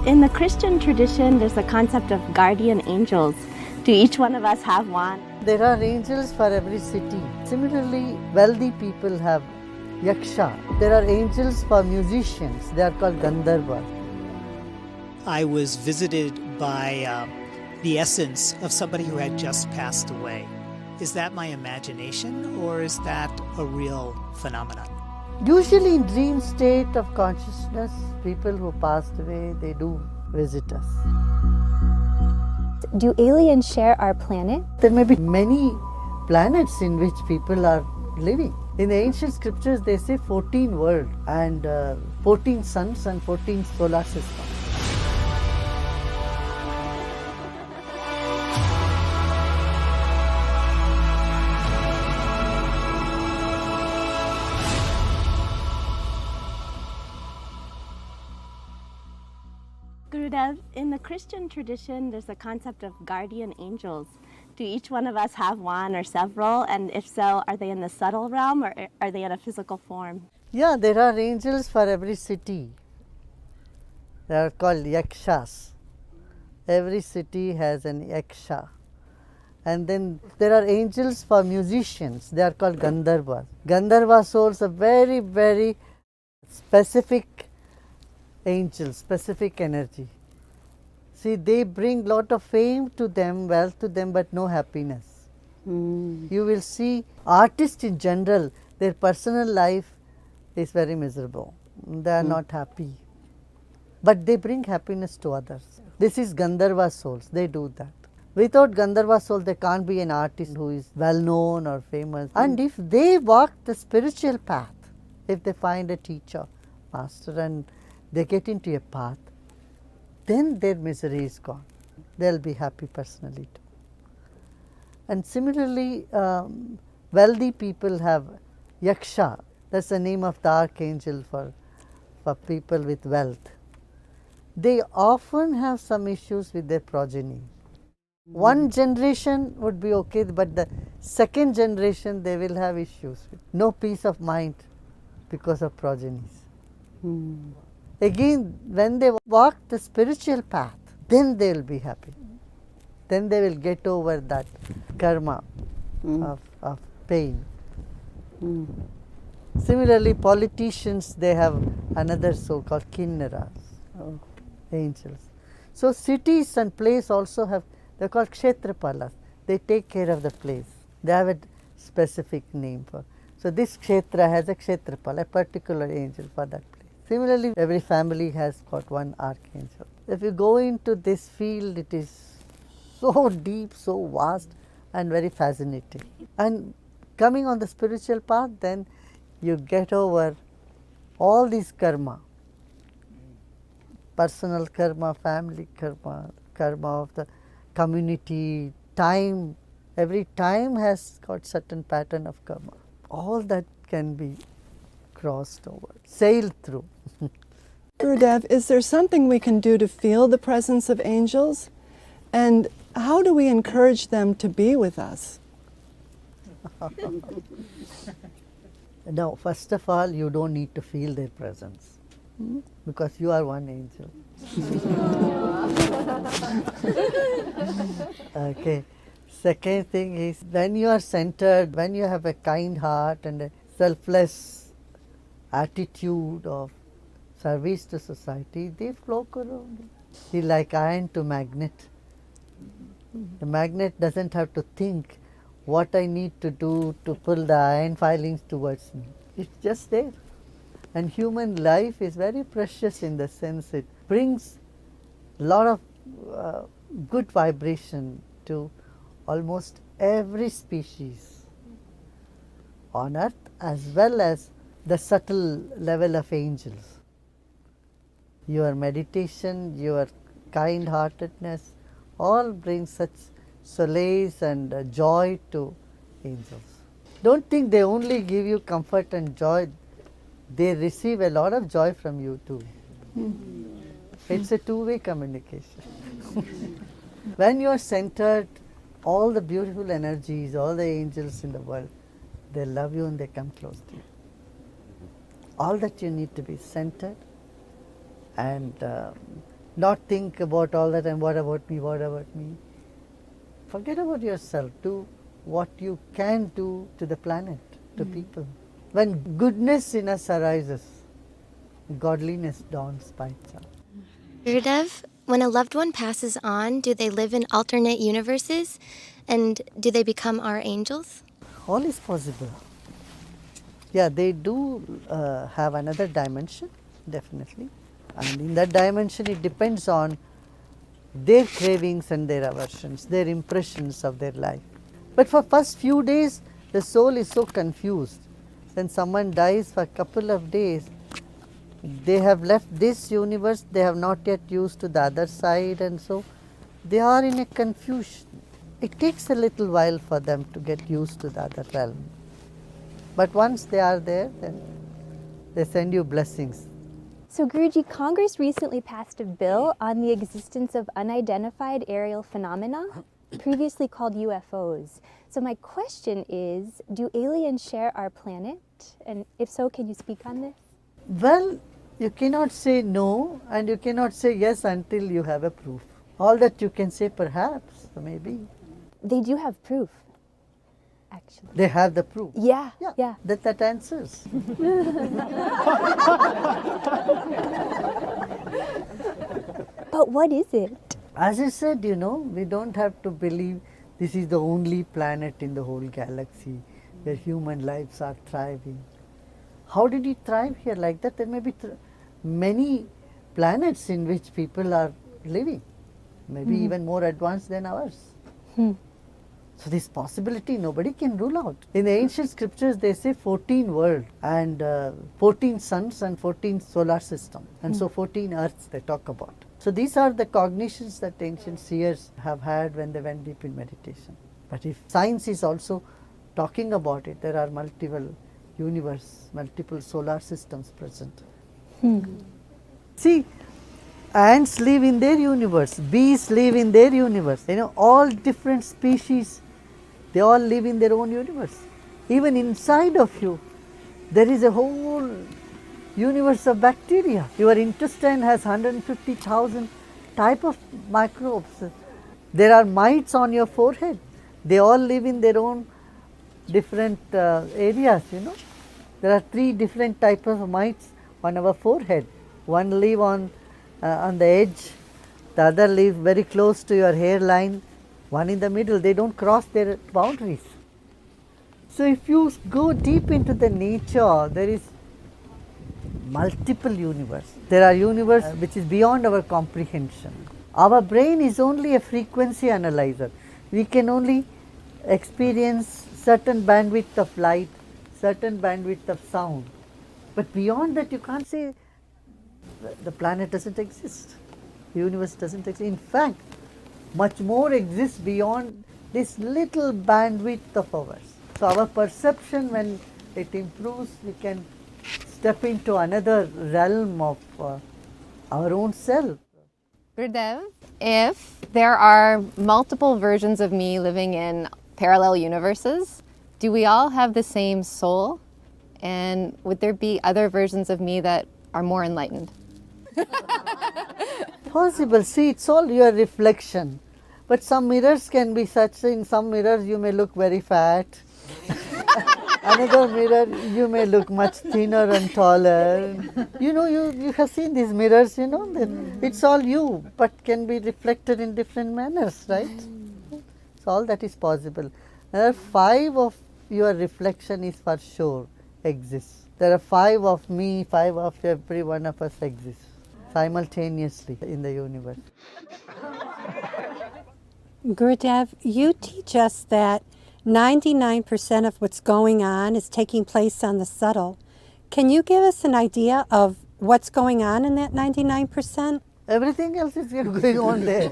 In the Christian tradition, there's the concept of guardian angels. Do each one of us have one? There are angels for every city. Similarly, wealthy people have yaksha. There are angels for musicians. They are called gandharvas. I was visited by the essence of somebody who had just passed away. Is that my imagination or is that a real phenomenon? Usually in dream state of consciousness, people who passed away, they do visit us. Do aliens share our planet? There may be many planets in which people are living. In the ancient scriptures, they say 14 worlds and 14 suns and 14 solar systems. Gurudev, in the Christian tradition, there's the concept of guardian angels. Do each one of us have one or several? And if so, are they in the subtle realm or are they in a physical form? Yeah, there are angels for every city. They are called yakshas. Every city has an yaksha. And then there are angels for musicians. They are called gandharvas. Gandharva souls are very, very specific angels, specific energy. See, they bring lot of fame to them, wealth to them, but no happiness. You will see artists in general, their personal life is very miserable. They are not happy. But they bring happiness to others. This is Gandharva souls, they do that. Without Gandharva soul, there can't be an artist who is well known or famous. And if they walk the spiritual path, if they find a teacher, master, and they get into a path, then their misery is gone. They'll be happy personally too. And similarly, wealthy people have yaksha. That's the name of the archangel for people with wealth. They often have some issues with their progeny. One generation would be okay, but the second generation they will have issues with. No peace of mind because of progenies. Again, when they walk the spiritual path, then they will be happy. Then they will get over that karma of pain. Similarly, politicians, they have another soul called kinnaras, angels. So cities and places also have, they are called kshetrapalas. They take care of the place. They have a specific name for. So this kshetra has a kshetrapala, a particular angel for that place. Similarly, every family has got one archangel. If you go into this field, it is so deep, so vast and very fascinating. And coming on the spiritual path, then you get over all these karma. Personal karma, family karma, karma of the community, time. Every time has got certain pattern of karma. All that can be crossed over, sailed through. Gurudev, is there something we can do to feel the presence of angels? And how do we encourage them to be with us? Now, first of all, you don't need to feel their presence because you are one angel. Okay. Second thing is, when you are centered, when you have a kind heart and a selfless attitude of service to society, they flock around. See, like iron to magnet. The magnet doesn't have to think what I need to do to pull the iron filings towards me. It's just there. And human life is very precious in the sense it brings a lot of good vibration to almost every species on earth as well as the subtle level of angels. Your meditation, your kind-heartedness all bring such solace and joy to angels. Don't think they only give you comfort and joy, they receive a lot of joy from you too. It's a two-way communication. When you are centered, all the beautiful energies, all the angels in the world, they love you and they come close to you. All that you need to be centered and Not think about all that and what about me, what about me. Forget about yourself. Do what you can do to the planet, to people. When goodness in us arises, godliness dawns by itself. Gurudev, when a loved one passes on, do they live in alternate universes? And do they become our angels? All is possible. Yeah, they do have another dimension, definitely. And in that dimension, it depends on their cravings and their aversions, their impressions of their life. But for first few days, the soul is so confused. When someone dies for a couple of days, they have left this universe, they have not yet used to the other side, and so they are in a confusion. It takes a little while for them to get used to the other realm. But once they are there, then they send you blessings. So Guruji, Congress recently passed a bill on the existence of unidentified aerial phenomena, previously called UFOs. So my question is, do aliens share our planet? And if so, can you speak on this? Well, you cannot say no and you cannot say yes until you have a proof. All that you can say perhaps, maybe. They do have proof, actually. They have the proof. Yeah. That answers. But what is it? As I said, we don't have to believe this is the only planet in the whole galaxy where human lives are thriving. How did it thrive here like that? There may be many planets in which people are living, maybe even more advanced than ours. So this possibility nobody can rule out. In the ancient scriptures they say 14 worlds and 14 suns and 14 solar systems, and so 14 earths they talk about. So these are the cognitions that ancient seers have had when they went deep in meditation. But if science is also talking about it, there are multiple universe, multiple solar systems present. See, ants live in their universe, bees live in their universe, all different species, they all live in their own universe. Even inside of you, there is a whole universe of bacteria. Your intestine has 150,000 type of microbes. There are mites on your forehead. They all live in their own different areas, There are 3 different types of mites on our forehead. One live on the edge, the other live very close to your hairline, one in the middle. They don't cross their boundaries. So if you go deep into the nature, there is multiple universe. There are universe which is beyond our comprehension. Our brain is only a frequency analyzer. We can only experience certain bandwidth of light, certain bandwidth of sound. But beyond that you can't say the planet doesn't exist, the universe doesn't exist. In fact, much more exists beyond this little bandwidth of ours. So our perception, when it improves, we can step into another realm of our own self. Gurudev, if there are multiple versions of me living in parallel universes, do we all have the same soul? And would there be other versions of me that are more enlightened? Possible. See, it's all your reflection. But some mirrors can be such. In some mirrors you may look very fat. Another mirror you may look much thinner and taller. You have seen these mirrors, it's all you, but can be reflected in different manners, right? So all that is possible. There are 5 of your reflection is for sure exists. There are 5 of me, 5 of every one of us exists simultaneously in the universe. Gurudev, you teach us that 99% of what's going on is taking place on the subtle. Can you give us an idea of what's going on in that 99%? Everything else is going on there.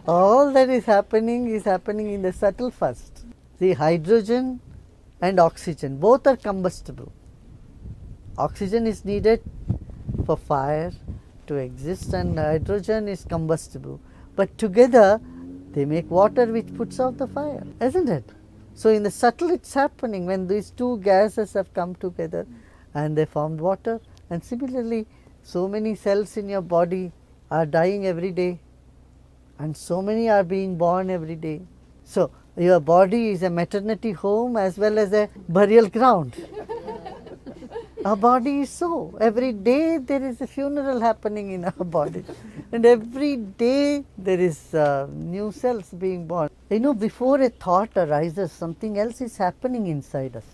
All that is happening in the subtle first. See, hydrogen and oxygen, both are combustible. Oxygen is needed for fire to exist and hydrogen is combustible. But together they make water which puts out the fire, isn't it? So in the subtle it's happening when these 2 gases have come together and they formed water, and similarly So many cells in your body are dying every day, and so many are being born every day. So your body is a maternity home as well as a burial ground. Our body is so. Every day there is a funeral happening in our body, and every day there is new cells being born. You know, before a thought arises, something else is happening inside us,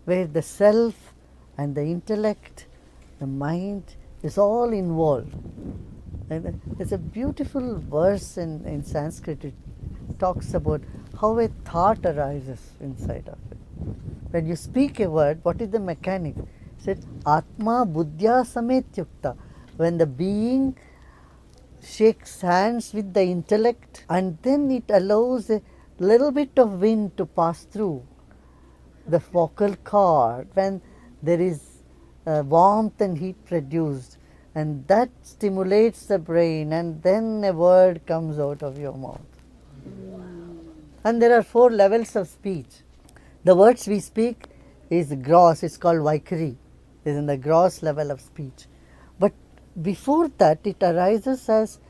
where the self and the intellect, the mind is all involved. And there's a beautiful verse in Sanskrit. It talks about how a thought arises inside of it. When you speak a word, what is the mechanic? It says, Atma Buddhya Sametyukta. When the being shakes hands with the intellect, and then it allows a little bit of wind to pass through the vocal cord, when there is warmth and heat produced, and that stimulates the brain, and then a word comes out of your mouth. And there are 4 levels of speech. The words we speak is gross, it's called Vaikari, is in the gross level of speech. But before that, it arises as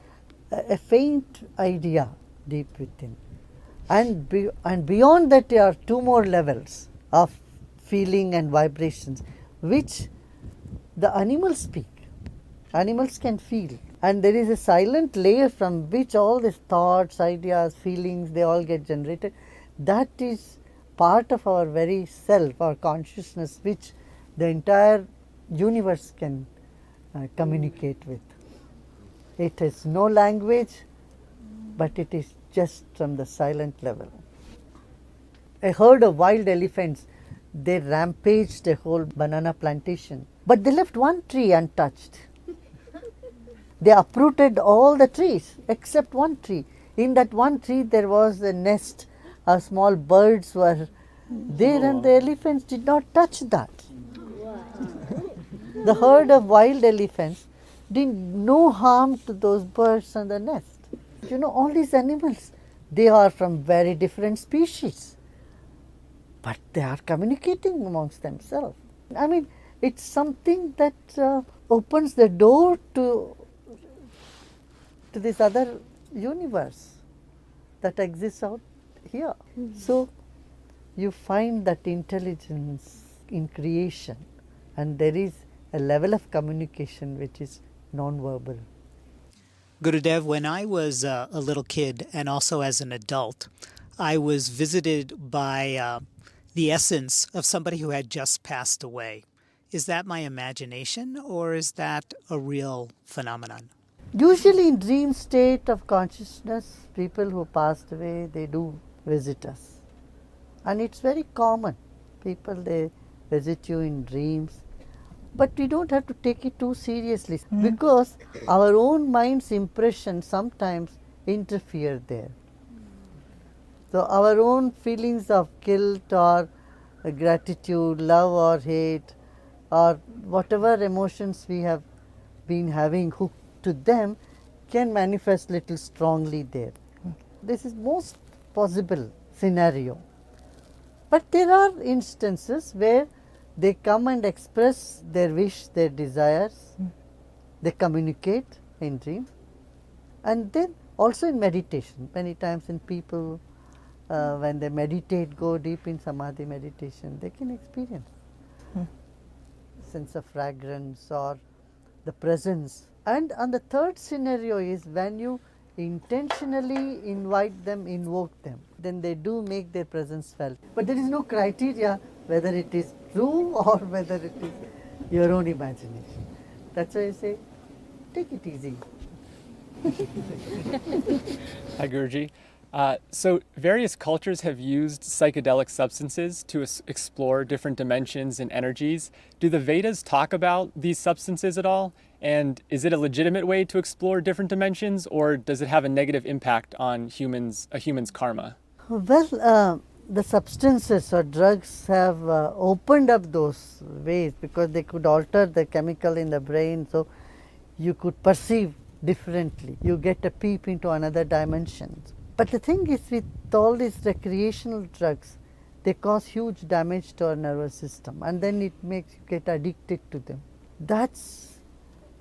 a faint idea deep within. And beyond that, there are 2 more levels of feeling and vibrations, which the animals speak. Animals can feel. And there is a silent layer from which all these thoughts, ideas, feelings, they all get generated. That is part of our very self, our consciousness, which the entire universe can communicate with. It has no language, but it is just from the silent level. A herd of wild elephants, they rampaged a whole banana plantation, but they left one tree untouched. They uprooted all the trees except one tree. In that one tree there was a nest, small birds were there, and the elephants did not touch that. The herd of wild elephants did no harm to those birds and the nest. You know, all these animals, they are from very different species, but they are communicating amongst themselves. I mean, it's something that opens the door to this other universe that exists out here. So you find that intelligence in creation, and there is a level of communication which is non-verbal. Gurudev, when I was a little kid and also as an adult, I was visited by the essence of somebody who had just passed away. Is that my imagination, or is that a real phenomenon? Usually in dream state of consciousness, people who passed away, they do visit us. And it's very common. People, they visit you in dreams. But we don't have to take it too seriously, because our own mind's impressions sometimes interfere there. So our own feelings of guilt or gratitude, love or hate, or whatever emotions we have been having hooked to them, can manifest little strongly there. This is most possible scenario. But there are instances where they come and express their wish, their desires, they communicate in dreams, and then also in meditation. Many times in people, when they meditate, go deep in samadhi meditation, they can experience sense of fragrance or the presence. And on the third scenario is when you intentionally invite them, invoke them, then they do make their presence felt. But there is no criteria whether it is true or whether it is your own imagination. That's why I say, take it easy. Hi, Guruji. So various cultures have used psychedelic substances to explore different dimensions and energies. Do the Vedas talk about these substances at all? And is it a legitimate way to explore different dimensions, or does it have a negative impact on a human's karma? Well, the substances or drugs have opened up those ways, because they could alter the chemical in the brain, so you could perceive differently. You get a peep into another dimension. But the thing is, with all these recreational drugs, they cause huge damage to our nervous system, and then it makes you get addicted to them. That's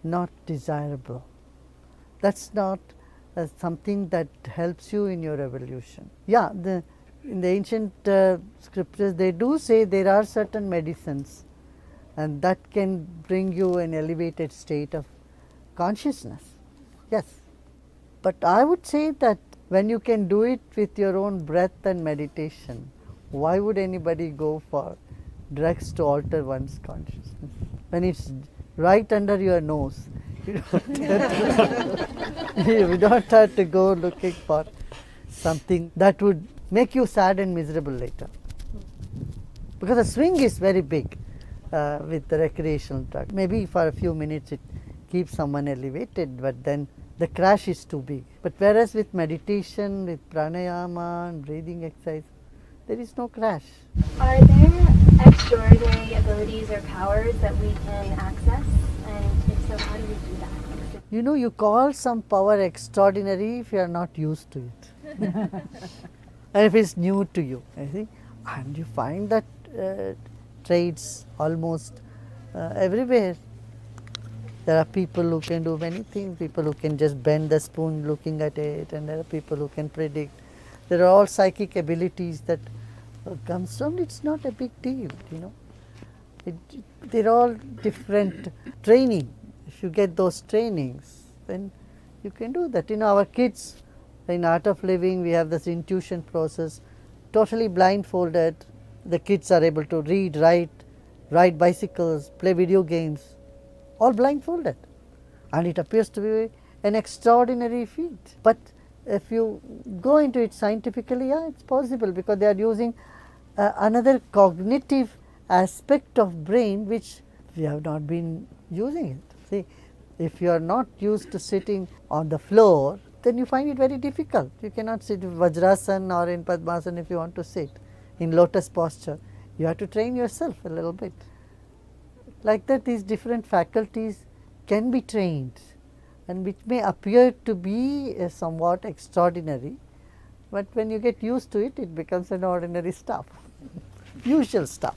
not desirable. That's not something that helps you in your evolution. Yeah, in the ancient scriptures they do say there are certain medicines and that can bring you an elevated state of consciousness. Yes. But I would say that when you can do it with your own breath and meditation, why would anybody go for drugs to alter one's consciousness? When it's right under your nose, you don't have to go looking for something that would make you sad and miserable later. Because the swing is very big with the recreational drug. Maybe for a few minutes it keeps someone elevated, but then the crash is too big. But whereas with meditation, with pranayama and breathing exercise, there is no crash. Are there extraordinary abilities or powers that we can access? And if so, how do we do that? You know, you call some power extraordinary if you are not used to it. And if it's new to you, you see? And you find that traits almost everywhere. There are people who can do many things, people who can just bend the spoon looking at it, and there are people who can predict. There are all psychic abilities that comes from. It's not a big deal, you know. They're all different training. If you get those trainings, then you can do that. You know, our kids in Art of Living, we have this intuition process, totally blindfolded. The kids are able to read, write, ride bicycles, play video games, all blindfolded. And it appears to be an extraordinary feat. But if you go into it scientifically, yeah, it's possible because they are using another cognitive aspect of brain which we have not been using it. See, if you are not used to sitting on the floor, then you find it very difficult. You cannot sit in Vajrasana or in Padmasana if you want to sit in lotus posture. You have to train yourself a little bit. Like that, these different faculties can be trained, and which may appear to be somewhat extraordinary, but when you get used to it, it becomes an ordinary stuff, usual stuff.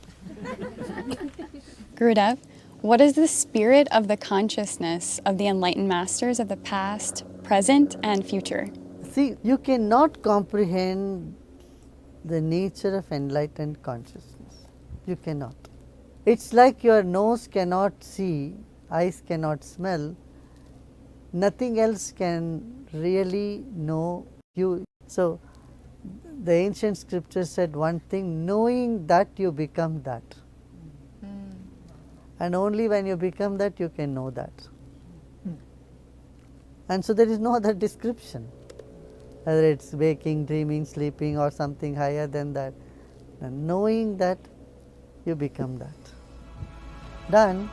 Gurudev, what is the spirit of the consciousness of the enlightened masters of the past, present, and future? See, you cannot comprehend the nature of enlightened consciousness. You cannot. It's like your nose cannot see, eyes cannot smell, nothing else can really know you. So, the ancient scripture said one thing, knowing that you become that. And only when you become that you can know that. And so there is no other description, whether it's waking, dreaming, sleeping or something higher than that. And knowing that you become that. Done.